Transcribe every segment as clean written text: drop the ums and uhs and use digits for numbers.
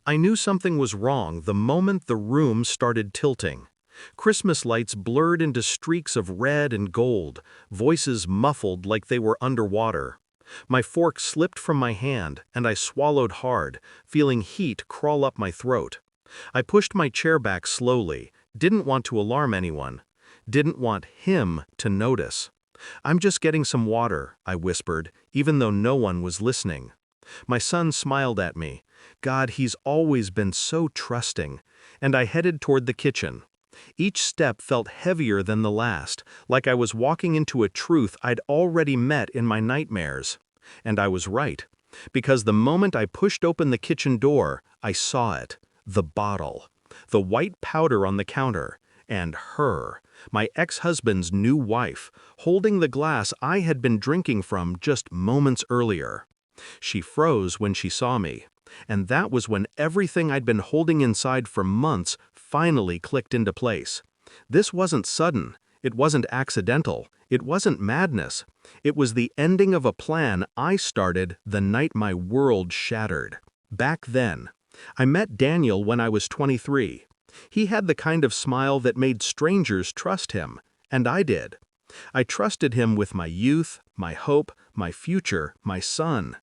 I knew something was wrong the moment the room started tilting. Christmas lights blurred into streaks of red and gold, voices muffled like they were underwater. My fork slipped from my hand, and I swallowed hard, feeling heat crawl up my throat. I pushed my chair back slowly, didn't want to alarm anyone, didn't want him to notice. "I'm just getting some water," I whispered, even though no one was listening. My son smiled at me. God, he's always been so trusting. And I headed toward the kitchen. Each step felt heavier than the last, like I was walking into a truth I'd already met in my nightmares. And I was right, because the moment I pushed open the kitchen door, I saw it, the bottle, the white powder on the counter, and her, my ex-husband's new wife, holding the glass I had been drinking from just moments earlier. She froze when she saw me, and that was when everything I'd been holding inside for months finally clicked into place. This wasn't sudden, it wasn't accidental, it wasn't madness. It was the ending of a plan I started the night my world shattered. Back then, I met Daniel when I was 23. He had the kind of smile that made strangers trust him, and I did. I trusted him with my youth, my hope, my future, my son.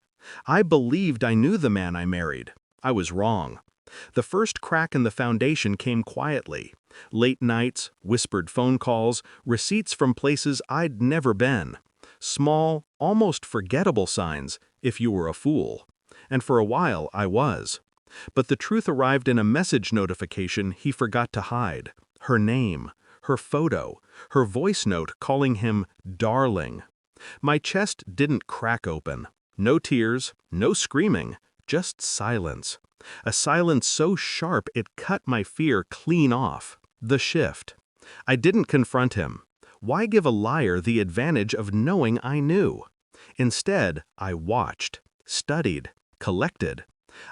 I believed I knew the man I married. I was wrong. The first crack in the foundation came quietly. Late nights, whispered phone calls, receipts from places I'd never been. Small, almost forgettable signs, if you were a fool. And for a while, I was. But the truth arrived in a message notification he forgot to hide. Her name, her photo, her voice note calling him darling. My chest didn't crack open. No tears, no screaming, just silence. A silence so sharp it cut my fear clean off. The shift. I didn't confront him. Why give a liar the advantage of knowing I knew? Instead, I watched, studied, collected.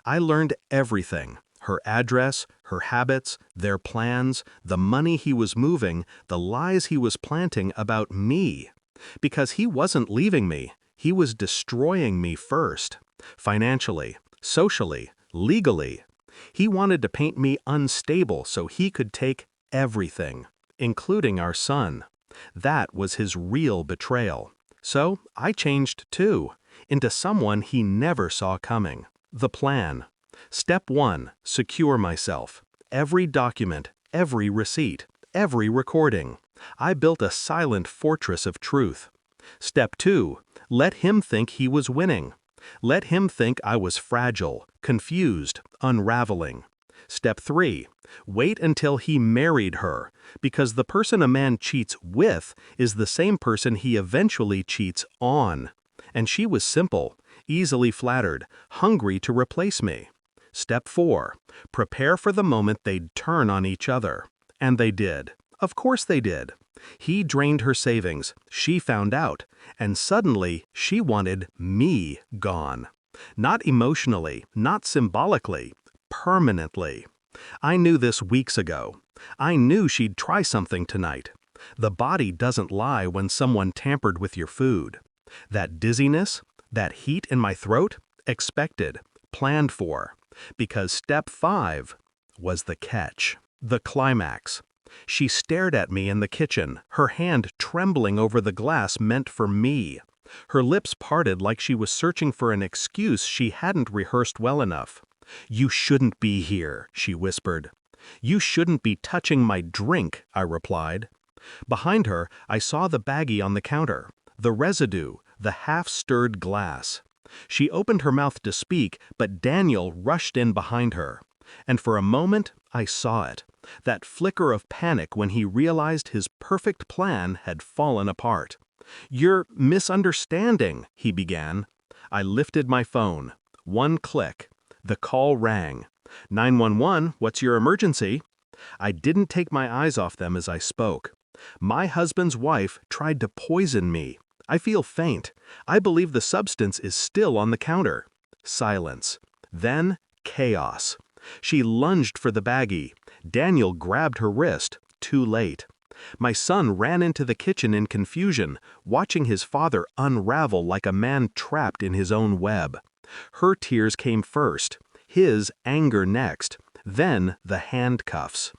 I learned everything. Her address, her habits, their plans, the money he was moving, the lies he was planting about me. Because he wasn't leaving me, he was destroying me first. Financially, socially, legally. He wanted to paint me unstable so he could take everything, including our son. That was his real betrayal. So I changed too, into someone he never saw coming. The plan. Step 1, secure myself. Every document, every receipt, every recording. I built a silent fortress of truth. Step 2, let him think he was winning. Let him think I was fragile, confused, unraveling. Step 3, wait until he married her, because the person a man cheats with is the same person he eventually cheats on. And she was simple, easily flattered, hungry to replace me. Step 4, prepare for the moment they'd turn on each other. And they did. Of course they did. He drained her savings, she found out, and suddenly she wanted me gone. Not emotionally, not symbolically, permanently. I knew this weeks ago. I knew she'd try something tonight. The body doesn't lie when someone tampered with your food. That dizziness, that heat in my throat, expected, planned for. Because step 5 was the catch, the climax. She stared at me in the kitchen, her hand trembling over the glass meant for me. Her lips parted like she was searching for an excuse she hadn't rehearsed well enough. "You shouldn't be here," she whispered. "You shouldn't be touching my drink," I replied. Behind her, I saw the baggie on the counter, the residue, the half-stirred glass. She opened her mouth to speak, but Daniel rushed in behind her. And for a moment, I saw it. That flicker of panic when he realized his perfect plan had fallen apart. "You're misunderstanding," he began. I lifted my phone. One click. The call rang. 911, what's your emergency? I didn't take my eyes off them as I spoke. My husband's wife tried to poison me. I feel faint. I believe the substance is still on the counter. Silence. Then chaos. She lunged for the baggie. Daniel grabbed her wrist. Too late. My son ran into the kitchen in confusion, watching his father unravel like a man trapped in his own web. Her tears came first. his anger next, then the handcuffs.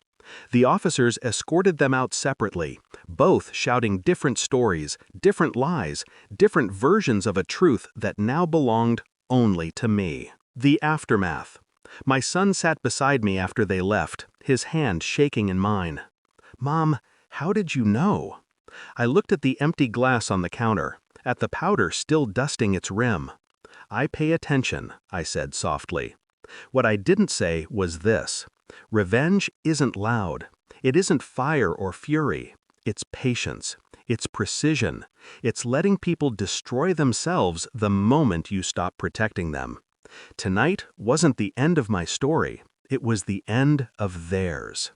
The officers escorted them out separately, both shouting different stories, different lies, different versions of a truth that now belonged only to me. The aftermath. My son sat beside me after they left, his hand shaking in mine. "Mom, how did you know?" I looked at the empty glass on the counter, at the powder still dusting its rim. "I pay attention," I said softly. What I didn't say was this: revenge isn't loud. It isn't fire or fury. It's patience. It's precision. It's letting people destroy themselves the moment you stop protecting them. Tonight wasn't the end of my story. It was the end of theirs.